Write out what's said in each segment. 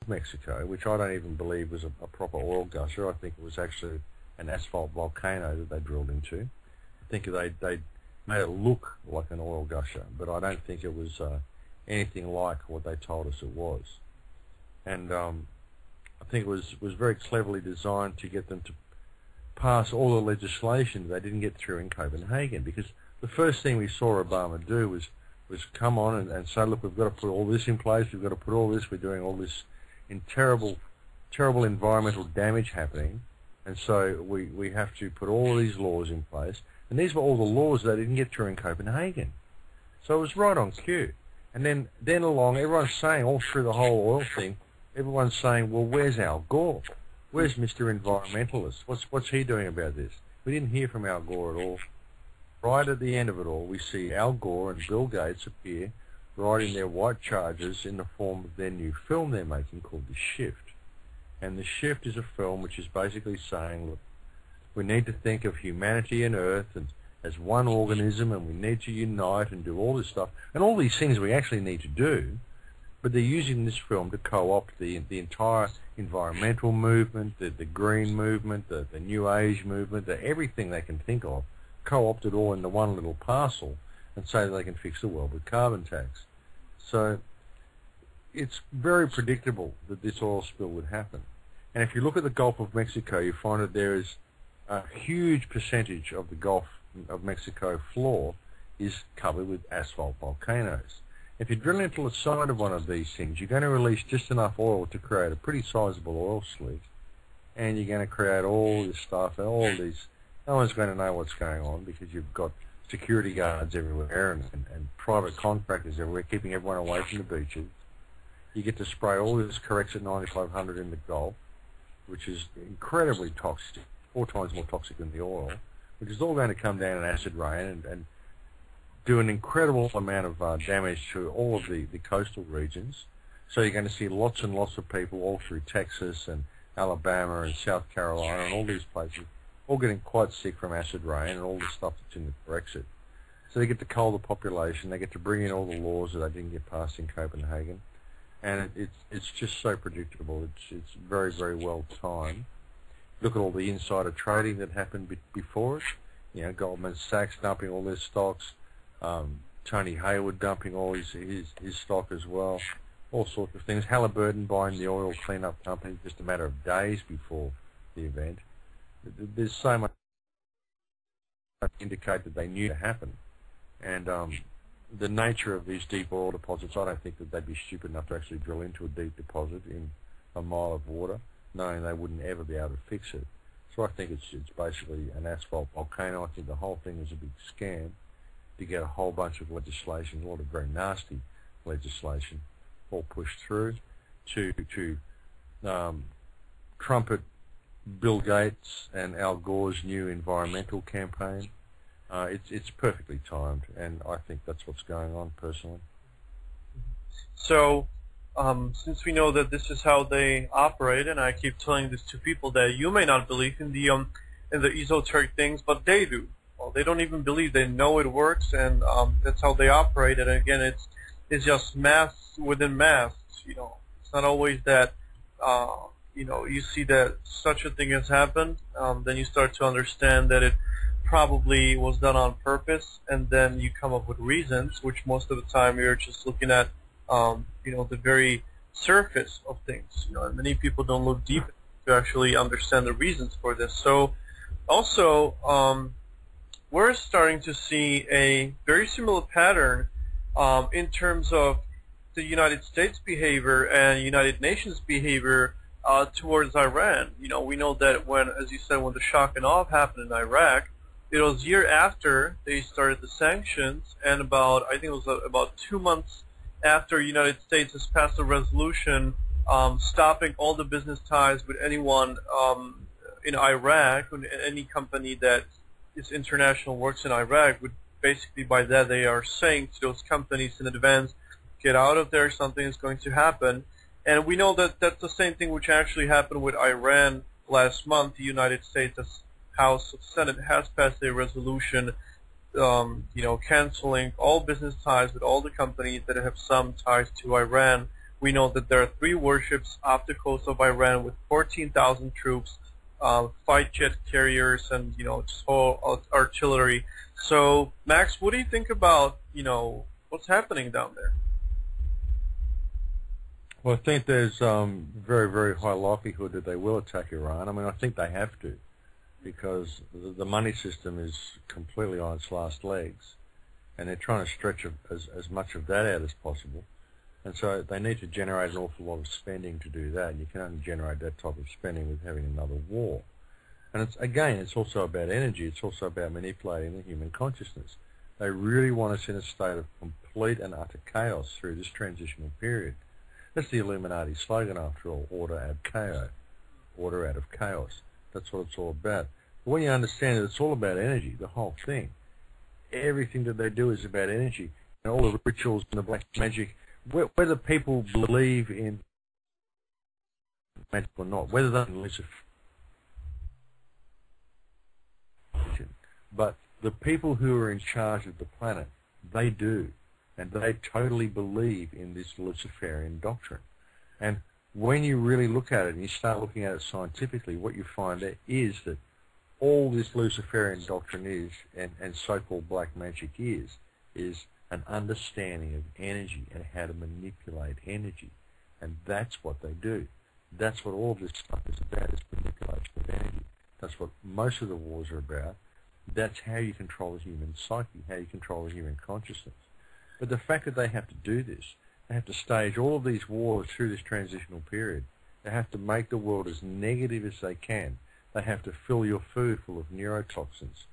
Mexico, which I don't even believe was a proper oil gusher. I think it was actually an asphalt volcano that they drilled into. I think they made it look like an oil gusher, but I don't think it was anything like what they told us it was. And I think it was very cleverly designed to get them to pass all the legislation that they didn't get through in Copenhagen, because the first thing we saw Obama do was come on and say, look, we've got to put all this in place, we've got to put all this, we're doing all this in terrible environmental damage happening, and so we have to put all these laws in place. And these were all the laws they didn't get through in Copenhagen. So it was right on cue. And then along, everyone's saying, all through the whole oil thing, everyone's saying, well, where's Al Gore? Where's Mr. Environmentalist? What's he doing about this? We didn't hear from Al Gore at all. Right at the end of it all, we see Al Gore and Bill Gates appear riding their white Chargers in the form of their new film they're making called The Shift. And The Shift is a film which is basically saying, look, we need to think of humanity and Earth and as one organism, and we need to unite and do all this stuff. And all these things we actually need to do, but they're using this film to co-opt the entire environmental movement, the green movement, the New Age movement, everything they can think of, co-opt it all into one little parcel and say that they can fix the world with carbon tax. So it's very predictable that this oil spill would happen. And if you look at the Gulf of Mexico, you find that there is a huge percentage of the Gulf of Mexico floor is covered with asphalt volcanoes. If you drill into the side of one of these things, you're going to release just enough oil to create a pretty sizable oil slick, and you're going to create all this stuff and all these. No one's going to know what's going on because you've got security guards everywhere and private contractors everywhere keeping everyone away from the beaches. You get to spray all this Corexit 9500 in the Gulf, which is incredibly toxic, 4 times more toxic than the oil, which is all going to come down in acid rain and do an incredible amount of damage to all of the coastal regions. So you're going to see lots and lots of people all through Texas and Alabama and South Carolina and all these places all getting quite sick from acid rain and all the stuff that's in the Brexit. So they get to cull the population, they get to bring in all the laws that they didn't get passed in Copenhagen, and it's just so predictable. It's very, very well timed. Look at all the insider trading that happened before it. You know, Goldman Sachs dumping all their stocks, Tony Hayward dumping all his stock as well, all sorts of things. Halliburton buying the oil cleanup company just a matter of days before the event. There's so much to indicate that they knew to happen. And the nature of these deep oil deposits, I don't think that they'd be stupid enough to actually drill into a deep deposit in a mile of water, knowing they wouldn't ever be able to fix it. So I think it's basically an asphalt volcano. I think the whole thing is a big scam to get a whole bunch of legislation, a lot of very nasty legislation, all pushed through to trumpet Bill Gates and Al Gore's new environmental campaign. It's perfectly timed, and I think that's what's going on personally. So, since we know that this is how they operate, and I keep telling this to people that you may not believe in the esoteric things, but they do. Well, they don't even believe; they know it works, and that's how they operate. And again, it's just mass within mass. You know, it's not always that. You know, you see that such a thing has happened, then you start to understand that it probably was done on purpose, and then you come up with reasons, which most of the time you're just looking at, you know, the very surface of things. You know, and many people don't look deep to actually understand the reasons for this. So, also, we're starting to see a very similar pattern in terms of the United States behavior and United Nations behavior towards Iran. You know, we know that when, as you said, when the shock and awe happened in Iraq, it was a year after they started the sanctions, and I think it was about 2 months after the United States has passed a resolution stopping all the business ties with anyone in Iraq, any company that is international works in Iraq. Would basically, by that, they are saying to those companies in advance, get out of there, something is going to happen. And we know that that's the same thing which actually happened with Iran last month. The United States House of Senate has passed a resolution, you know, canceling all business ties with all the companies that have some ties to Iran, We know that there are 3 warships off the coast of Iran with 14,000 troops, fight jet carriers, and just whole artillery. So, Max, what do you think about what's happening down there? Well, I think there's very, very high likelihood that they will attack Iran. I mean, I think they have to, because the money system is completely on its last legs, and they're trying to stretch as much of that out as possible. And so they need to generate an awful lot of spending to do that, and you can only generate that type of spending with having another war. And it's also about energy. It's also about manipulating the human consciousness. They really want us in a state of complete and utter chaos through this transitional period. That's the Illuminati slogan, after all, order out of chaos. Order out of chaos. That's what it's all about. But when you understand that it's all about energy, the whole thing, everything that they do is about energy. And all the rituals and the black magic, whether people believe in magic or not, whether they believe in, but the people who are in charge of the planet, they do. And they totally believe in this Luciferian doctrine. And when you really look at it and you start looking at it scientifically, what you find is that all this Luciferian doctrine is, and so-called black magic is an understanding of energy and how to manipulate energy. And that's what they do. That's what all of this stuff is about, is manipulation of energy. That's what most of the wars are about. That's how you control the human psyche, how you control the human consciousness. But the fact that they have to do this, they have to stage all of these wars through this transitional period. They have to make the world as negative as they can. They have to fill your food full of neurotoxins,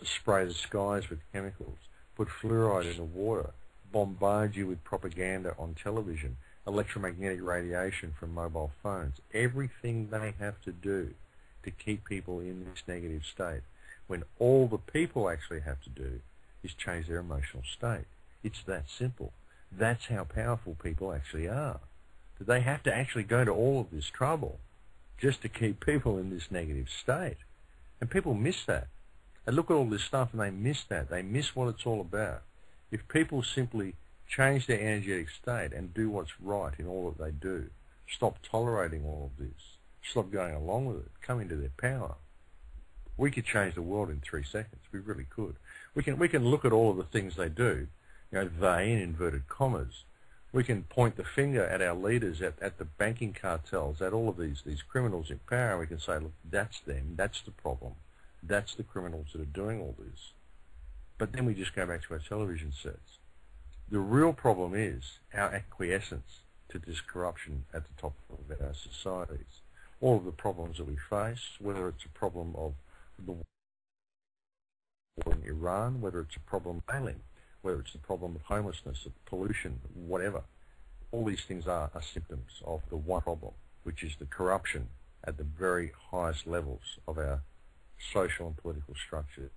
spray the skies with chemicals, put fluoride in the water, bombard you with propaganda on television, electromagnetic radiation from mobile phones. Everything they have to do to keep people in this negative state, when all the people actually have to do is change their emotional state. It's that simple. That's how powerful people actually are. That they have to actually go to all of this trouble just to keep people in this negative state. And people miss that. They look at all this stuff and they miss that. They miss what it's all about. If people simply change their energetic state and do what's right in all that they do, stop tolerating all of this, stop going along with it, come into their power, we could change the world in 3 seconds. We really could. We can look at all of the things they do, they in inverted commas. We can point the finger at our leaders, at the banking cartels, at all of these criminals in power, and we can say, look, that's them, that's the problem, that's the criminals that are doing all this. But then we just go back to our television sets. The real problem is our acquiescence to this corruption at the top of our societies. All of the problems that we face, whether it's a problem of the war in Iran, whether it's a problem of failing, whether it's the problem of homelessness, of pollution, whatever. All these things are symptoms of the one problem, which is the corruption at the very highest levels of our social and political structure.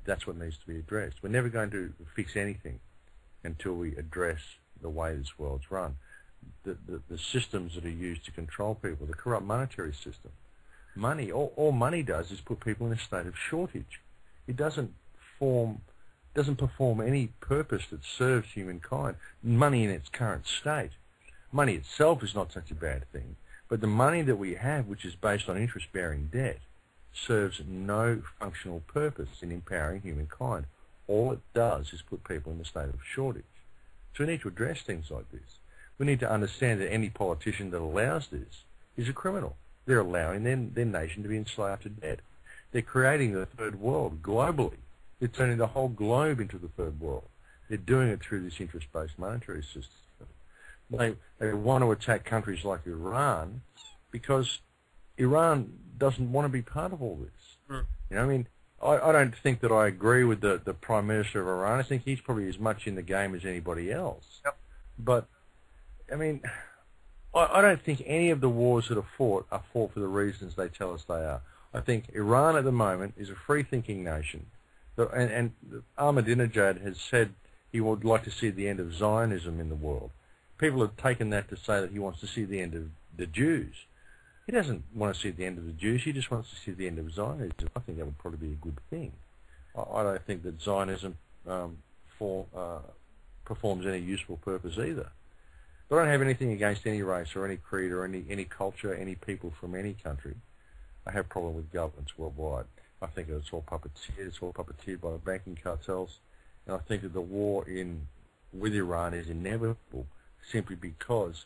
That's what needs to be addressed. We're never going to fix anything until we address the way this world's run. The systems that are used to control people, the corrupt monetary system. Money, all money does is put people in a state of shortage. It doesn't perform any purpose that serves humankind. Money in its current state. Money itself is not such a bad thing, but the money that we have, which is based on interest-bearing debt, serves no functional purpose in empowering humankind. All it does is put people in a state of shortage. So we need to address things like this. We need to understand that any politician that allows this is a criminal. They're allowing their nation to be enslaved to debt. They're creating the third world globally. They're turning the whole globe into the third world. They're doing it through this interest-based monetary system. They want to attack countries like Iran because Iran doesn't want to be part of all this. I mean, I don't think that I agree with the Prime Minister of Iran. I think he's probably as much in the game as anybody else. Yep. But, I mean, I don't think any of the wars that are fought for the reasons they tell us they are. I think Iran at the moment is a free-thinking nation. And Ahmadinejad has said he would like to see the end of Zionism in the world. People have taken that to say that he wants to see the end of the Jews. He doesn't want to see the end of the Jews, he just wants to see the end of Zionism. I think that would probably be a good thing. I don't think that Zionism performs any useful purpose either. I don't have anything against any race or any creed or any culture, any people from any country. I have a problem with governments worldwide. I think it's all puppeteered. It's all puppeteered by the banking cartels. And I think that the war with Iran is inevitable simply because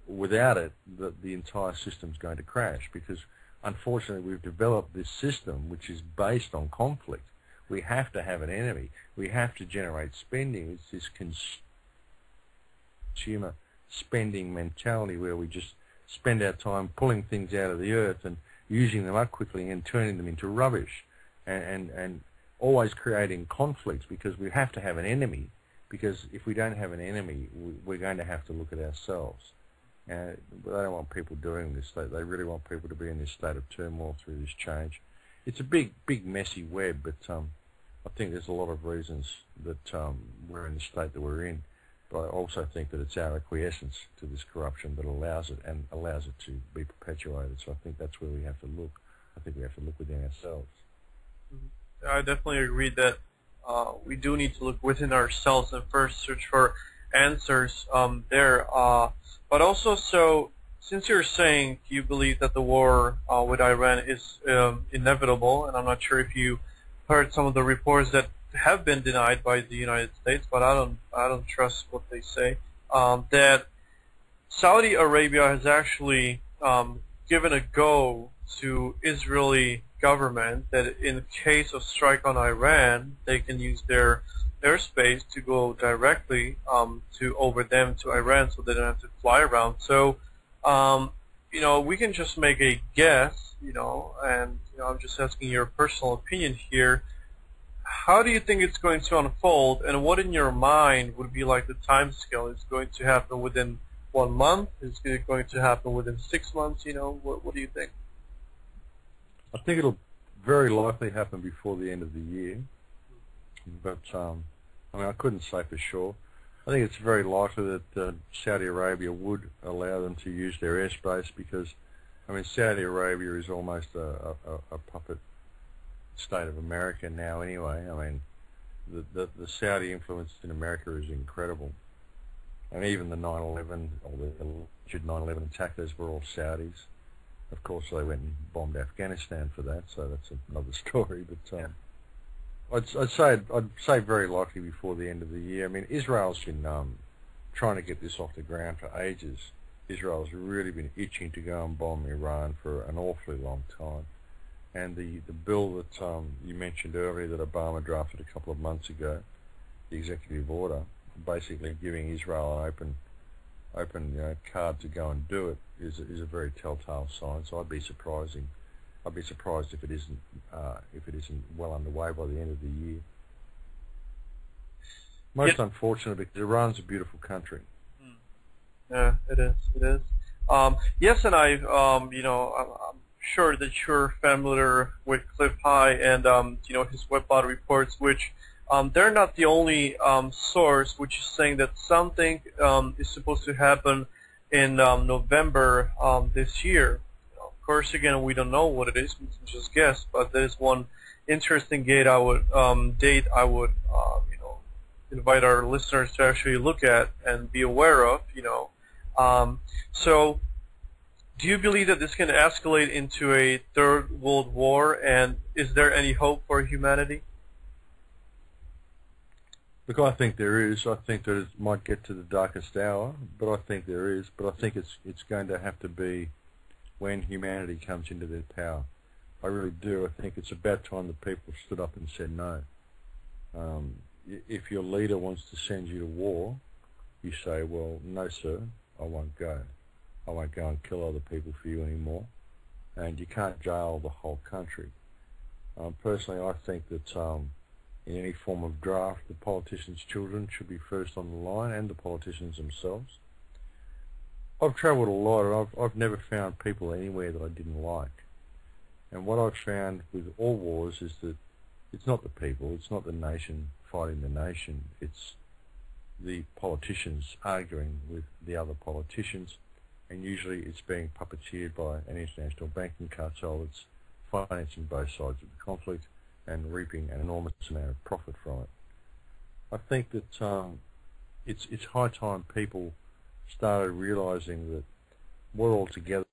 without it, the entire system's going to crash because, unfortunately, we've developed this system which is based on conflict. We have to have an enemy. We have to generate spending. It's this consumer spending mentality where we just spend our time pulling things out of the earth and using them up quickly and turning them into rubbish and always creating conflicts because we have to have an enemy. Because if we don't have an enemy, we're going to have to look at ourselves. But they don't want people doing this. They really want people to be in this state of turmoil through this change. It's a big, messy web, but I think there's a lot of reasons that we're in the state that we're in. But I also think that it's our acquiescence to this corruption that allows it and allows it to be perpetuated. So I think that's where we have to look. I think we have to look within ourselves. I definitely agree that we do need to look within ourselves and first search for answers there. But also, so since you're saying you believe that the war with Iran is inevitable, and I'm not sure if you heard some of the reports that have been denied by the United States, but I don't trust what they say. That Saudi Arabia has actually given a go to Israeli government that in case of strike on Iran, they can use their airspace to go directly to over them to Iran, so they don't have to fly around. So, we can just make a guess, and I'm just asking your personal opinion here. How do you think it's going to unfold, and what in your mind would be like the time scale? Is it going to happen within 1 month? Is it going to happen within 6 months? What do you think? I think it'll very likely happen before the end of the year, but I couldn't say for sure. I think it's very likely that Saudi Arabia would allow them to use their airspace because, Saudi Arabia is almost a puppet state of America now anyway. The Saudi influence in America is incredible. And even the 9/11, or the alleged 9/11 attackers were all Saudis. Of course, they went and bombed Afghanistan for that, so that's another story. But I'd say very likely before the end of the year. Israel's been trying to get this off the ground for ages. Israel's really been itching to go and bomb Iran for an awfully long time. And the bill that you mentioned earlier that Obama drafted a couple of months ago, the executive order, basically giving Israel an open card to go and do it, is a very telltale sign. So I'd be surprised if it isn't well underway by the end of the year. Most unfortunate because Iran's a beautiful country. Yeah, it is. It is. Yes, and I'm sure that you're familiar with Cliff High and his Webbot reports, which they're not the only source which is saying that something is supposed to happen in November this year. Of course, again, we don't know what it is. We can just guess. But there is one interesting date I would invite our listeners to actually look at and be aware of. So, do you believe that this can escalate into a third world war? And is there any hope for humanity? Look, I think there is. I think that it might get to the darkest hour, but I think there is. But I think it's going to have to be when humanity comes into their power. I really do. I think it's about time that people stood up and said no. If your leader wants to send you to war, you say, well, no, sir, I won't go. I won't go and kill other people for you anymore. And you can't jail the whole country. Personally, I think that in any form of draft, the politicians' children should be first on the line, and the politicians themselves. I've travelled a lot, and I've never found people anywhere that I didn't like. And what I've found with all wars is that it's not the people, it's not the nation fighting the nation, it's the politicians arguing with the other politicians, and usually it's being puppeteered by an international banking cartel that's financing both sides of the conflict and reaping an enormous amount of profit from it. I think that it's high time people started realizing that we're all together